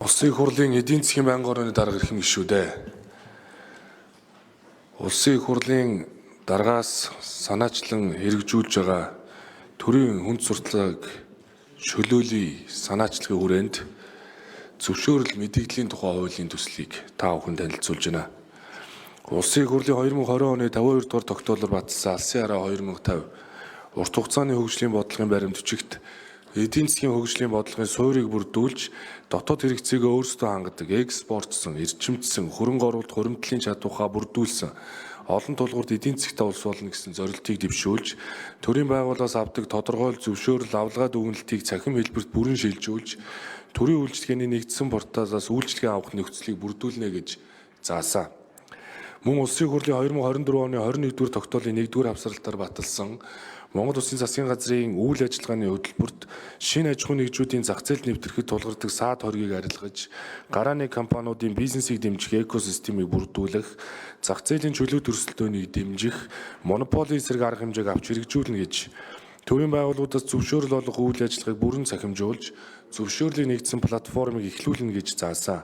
Улсын их хурлын эдийн засгийн байнгын орооны дарга ирэх гişүү дээ. Улсын их хурлын даргаас санаачлан хэрэгжүүлж байгаа төрийн хүнд сурталчилгааг чөлөөлөе санаачлагын хүрээнд зөвшөөрөл мэдээллийн тухай хуулийн төслийг та бүхэнд танилцуулж байна. Улсын их хурлын 2020 оны 52 дугаар тогтоолоор баталсан Алсын хараа 2050 урт хугацааны хөгжлийн бодлогын баримт бичигт эдийн засгийн хөгжлийн бодлогын суурийг бүрдүүлж дотоод хэрэгцээгөө өөрсдөө хангадаг, экспортсон, эрчимдсэн, хөрөнгө оруулалт хуримтлалын чадвараа бүрдүүлсэн олон тулгуурт эдийн засгтаа улс болно гэсэн зорилтыг дэвшүүлж, төрийн байгууллагаас авдаг тодорхойл зөвшөөрөл авалгаа дүгнэлтийг цахим хэлбэрт бүрэн шилжүүлж, төрийн үйлчилгээний нэгдсэн порталаас үйлчилгээ авах нөхцөлийг бүрдүүлнэ гэж заасан. Мөн Улсын их хурлын 2024 оны 21-р тогтоолын 1-р хавсралтаар баталсан Монгол Улсын засгийн газрын үйл ажиллагааны хөтөлбөрт шинэ аж ахуйн нэгжүүдийн зах зээлд нэвтрэхэд тулгардаг саад хоргийг арилгаж, гарааны компаниудын бизнесийг дэмжих экосистемийг бүрдүүлэх, зах зээлийн чөлөө төрөлтөөнийг дэмжих, монополийн эсрэг арга хэмжээг авч хэрэгжүүлнэ гэж төрийн байгууллагуудаас зөвшөөрөл олох үйл ажиллагааг бүрэн цахимжуулж, зөвшөөрлийн нэгдсэн платформыг эхлүүлнэ гэж заасан.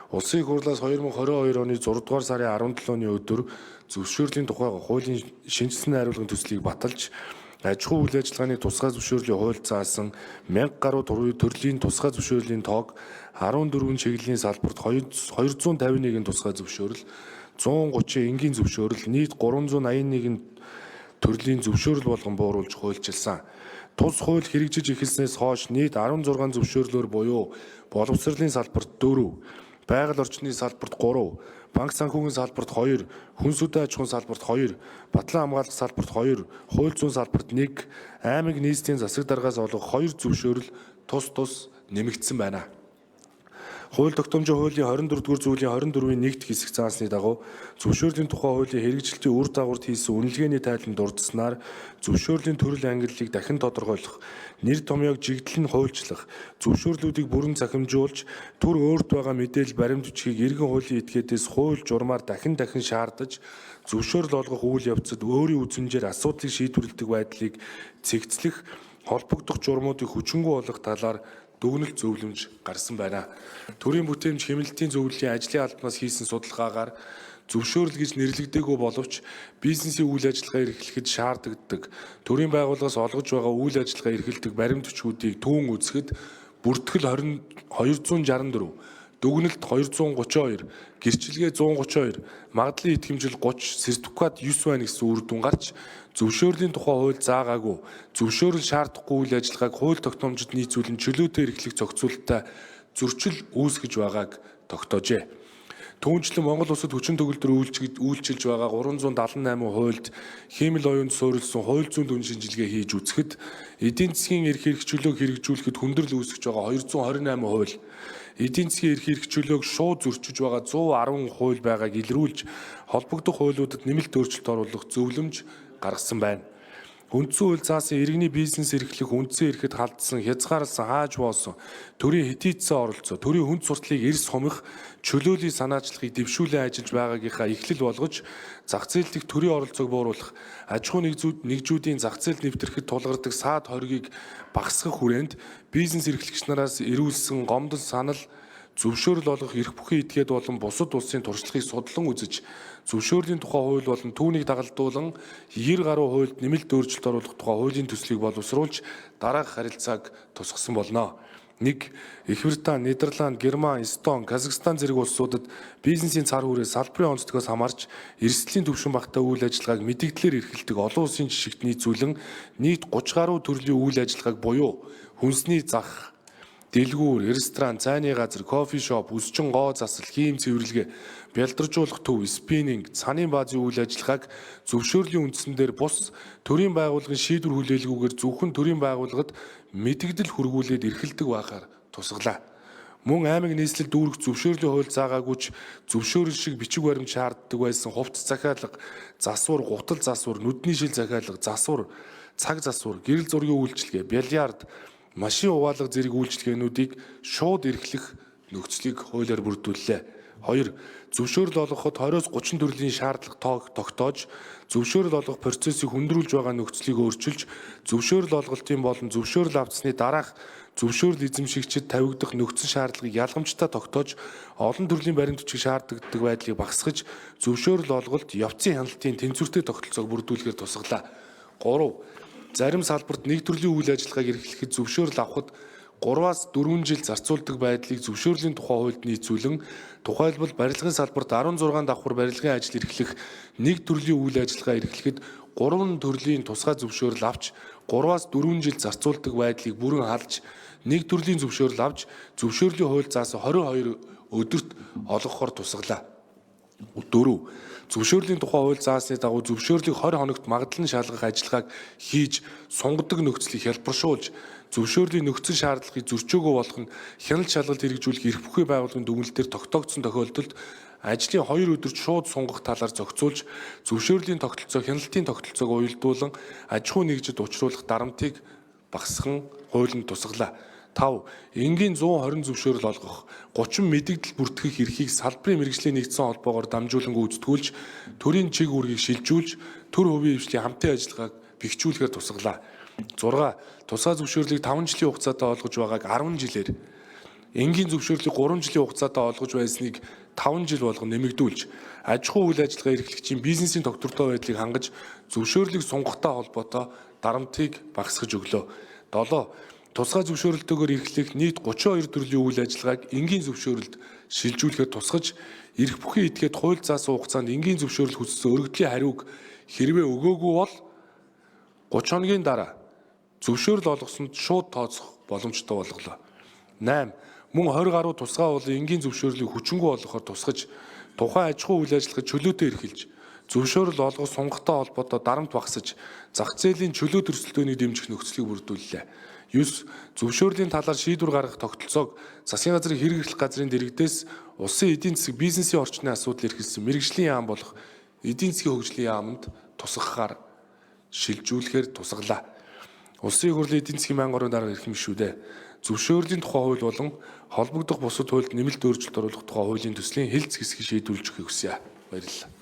Улсын их хурлаас 2022 оны 6 дугаар сарын 17-ны өдөр зөвшөөрлийн тухай хуулийн шинжилсэн найруулгын төслийг баталж, аж ахуй үйл ажиллагааны тусгай зөвшөөрлийн хууль заасан 1000 гаруй төрлийн тусгай зөвшөөрлийн тоог 14 чиглэлийн салбарт 251 тусгай зөвшөөрөл, 130 энгийн зөвшөөрөл, нийт 381 төрлийн зөвшөөрөл болгон бууруулж хуульчилсан. Тус хууль хэрэгжиж эхэлснээс хойш нийт 16 зөвшөөрлөөр буюу боловсролын салбарт 4, байгаль орчны салбарт 3, банк санхүүгийн салбарт 2, хүнс үдэ аж ахуйн салбарт 2, батлан хамгаалах салбарт 2, хууль зүйн салбарт 1, аймаг нийслэлийн засаг даргаас олох 2 зөвшөөрөл тус нэмэгдсэн байна. Хууль тогтоомжийн хуулийн 24-р зүйлийн 24-ийн 1-р хэсэг заасны дагуу зөвшөөрлийн тухай хуулийн хэрэгжилтийн үр дагаварт хийсэн үнэлгээний тайланд дурдсанаар зөвшөөрлийн төрөл ангиллыг дахин тодорхойлох, нэр томьёог жигдэл нь хуульчлах, зөвшөөрлүүдийг бүрэн цахимжуулж, төр өөрт байгаа мэдээлэл баримт бичгийг иргэн хуулийн этгээдээс хууль журмаар дахин шаардаж, зөвшөөрөл олгох үйл явцад өөрийн үзмжээр асуудлыг шийдвэрлэдэг байдлыг цэгцлэх, холбогдох журмуудыг хүчингүй болгох талаар дүгнэлт зөвлөмж гарсан байна. Төрийн бүтээмж хэмнэлтийн зөвлөлийн ажлын албанаас хийсэн судалгаагаар зөвшөөрөл гэж нэрлэгдээгүй боловч бизнесийн үйл ажиллагаа эрхлэхэд шаарддаг, төрийн байгууллагаас олгож байгаа үйл ажиллагаа эрхэлдэг баримт бичгүүдийг түүн үзэхэд бүртгэл 264, дүгнэлт 232, гэрчилгээ 132, магадлалын итгэмжил 30, сертификат 9 байна гэсэн үр дүн гарч зөвшөөрлийн тухай хууль заагаагүй, зөвшөөрөл шаардахгүй үйл ажиллагааг хууль тогтоомжид нийцүүлэн чөлөөтэй эрхлэх зохицуулалттай зөрчил үүсгэж байгааг тогтоожээ. Түүнчлэн Монгол Улсад хүчин төгөлдөр үйлчилж байгаа 378 хуульд хиймэл оюунд суурилсан хууль зүйн дүн шинжилгээ хийж үзэхэд эдийн засгийн эрх хэрэгжүүлээг хэрэгжүүлэхэд хүндрэл үүсгэж байгаа 228 хууль, эдийн засгийн эрх хэрэгжүүлээг шууд зөрчиж байгаа 110 хууль байгааг илрүүлж холбогдох хуулиудад нэмэлт өөрчлөлт оруулах зөвлөмж гаргасан байна. Үндсэн хууль заасан иргэний бизнес эрхлэх үндсэн эрхэд халдсан, хязгаарласан, хааж боосон, төрийн хэтийдсэн оролцоо, төрийн хүнд сурталыг эрс хомих, чөлөөлийн санаачлагыг дэвшүүлэн ажиллаж байгаагийнхаа эхлэл болгож, зах зээл дэх төрийн оролцоог бууруулах, аж ахуй нэгжүүдийн зах зээлд нэвтрэхэд тулгардаг саад хоргийг багасгах хүрээнд бизнес эрхлэгч нараас ирүүлсэн гомдол санал, зөвшөөрөл олгох эрх бүхий этгээд болон бусад улсын туршлагыг судлан үзэж, зөвшөөрлийн тухай хууль болон түүнийг дагалдуулан 90 гаруй хуульд нэмэлт өөрчлөлт оруулах тухай хуулийн төслийг боловсруулж дараах харилцааг тусгасан болно. 1. Их Британи, Нидерланд, Герман, Эстон, Казахстан зэрэг улсуудад бизнесийн цар хүрээс салбарын онцлогоос хамаарч эрсдлийн түвшин багтаа үйл ажиллагааг мэдэгдлэр эрхэлдэг олон улсын жишгт нийцүүлэн нийт 30 гаруй төрлийн үйл ажиллагааг буюу хүнсний зах, дэлгүүр, ресторан, цайны газар, кофе шоп, өсчин гоо засал, хийм цэвэрлэгээ, бялдаржуулах төв, спиннинг, цанын баазын үйл ажиллагааг зөвшөөрлийн үндсэн дээр бус төрийн байгууллагын шийдвэр хүлээлгүйгээр зөвхөн төрийн байгууллагад мэдэгдэл хүргүүлээд эрхэлдэг байхаар тусгалаа. Мөн аймаг нийслэл дүүрэх зөвшөөрлийн хууль заагаагүйч зөвшөөрөл шиг бичиг баримт шаарддаг байсан хувцас захиалга, засвар, гутал засвар, нүдний шил захиалга, засвар, цаг засвар, гэрэл зургийн үйлчилгээ, бильярд, машин хуваалга зэрэг үйлчилгээнүүдийг шууд эрхлэх нөхцөлийг хуулиар бүрдүүллээ. 2. Зөвшөөрөл олгоход 20-30 төрлийн шаардлага тогтоож, зөвшөөрөл олгох процессыг хүндрүүлж байгаа нөхцөлийг өөрчилж, зөвшөөрөл олголтын болон зөвшөөрөл авцсны дараах зөвшөөрөл эзэмшигчид тавигдах нөхцөл шаардлагыг ялгамжтай тогтоож, олон төрлийн баримт бичиг шаарддаг байдлыг багасгаж, зөвшөөрөл олголт явцын хяналтын тэнцвэртэй тогтолцоог бүрдүүлэхээр тусгалаа. 3. Зарим салбарт нэг төрлийн үйл ажиллагааг эрхлэхэд зөвшөөрөл авахд 3-аас 4 жил зарцуулдаг байдлыг зөвшөөрлийн тухай хуульд нийцүүлэн, тухайлбал барилгын салбарт 16 давхар барилгын ажил эрхлэх нэг төрлийн үйл ажиллагаа эрхлэхэд 3 төрлийн тусгай зөвшөөрөл авч 3-аас 4 жил зарцуулдаг байдлыг бүрэн халж, нэг төрлийн зөвшөөрөл авч зөвшөөрлийн хууль заасан 22 өдөрт олгохоор тусгалаа. 4. Зөвшөөрлийн тухай хууль заасны дагуу зөвшөөрлийг 20 хоногт магадлан шалгах ажиллагааг хийж сунгаддаг нөхцөлийг хялбаршуулж, зөвшөөрлийн нөхцөл шаардлагыг зөрчөөгөө болох нь хяналт шалгалт хэрэгжүүлэх эрх бүхий байгууллагын дүгнэлтээр тогтоогдсон тохиолдолд ажлын 2 өдөрт шууд сунгах талаар зохицуулж, зөвшөөрлийн тогтолцоо хяналтын тогтолцоог уялдуулан аж ахуй нэгжид учруулах дарамтыг багасган хуулинд тусгалаа. 5. Энгийн 120 зөвшөөрөл олгох, 30 мэдэгдэл бүртгэх эрхийг салбарын мэргэжлийн нэгдсэн холбоогоор дамжуулан гүйцэтгүүлж, төрийн чиг үүргийг шилжүүлж, төр хувийн хвшлийн хамтын ажиллагааг бэхжүүлэхээр тусгалаа. 6. Тусгай зөвшөөрлийг 5 жилийн хугацаатай олгож байгааг 10 жилээр, энгийн зөвшөөрлийг 3 жилийн хугацаатай олгож байсныг 5 жил болгон нэмэгдүүлж, аж ахуй үйл ажиллагаа эрхлэгчийн бизнесийн тогтвортой байдлыг хангаж, зөвшөөрлийг сунгахтай холбоотой дарамтыг багасгаж өглөө. 7. Тусгай зөвшөөрөлтөөр эрхлэх нийт 32 төрлийн үйл ажиллагааг энгийн зөвшөөрөлд шилжүүлэхээр тусгаж, эрх бүхий этгээд хууль заасан хугацаанд энгийн зөвшөөрөл хүссэн өргөдлийн хариуг хэрвээ өгөөгүй бол 30 хоногийн дараа зөвшөөрөл олгосонд шууд тооцох боломжтой болголоо. 8. Мөн 20 гаруй тусгай уулын энгийн зөвшөөрлийг хүчингүй болгохоор тусгаж, тухайн аж ахуй үйл ажиллагаа чөлөөтэй эрхэлж, зөвшөөрөл олгох сунгахтай холбоотой дарамт багасж, зах зээлийн чөлөө төрөлтөөнийг дэмжих нөхцөлийг бүрдүүллээ. 9. Зөвшөөрлийн талаар шийдвэр гаргах тогтолцоог засгийн газрын хэрэглэх газрын дэргэдээс улсын эдийн засаг бизнесийн орчны асуудал эрхэлсэн мэргэжлийн яам болох эдийн засгийн хөгжлийн яамд тусгахаар шилжүүлэхээр тусгалаа. Улсын их хурлын эдийн засгийн 1000 орны дарга эрхэм гишүүдээ зөвшөөрлийн тухай хууль болон холбогдох бусад хуульд нэмэлт өөрчлөлт оруулах тухай хуулийн төслийн хэлц хэсгийг шийдвэрлэж өгөхийг хүсье. Баярлалаа.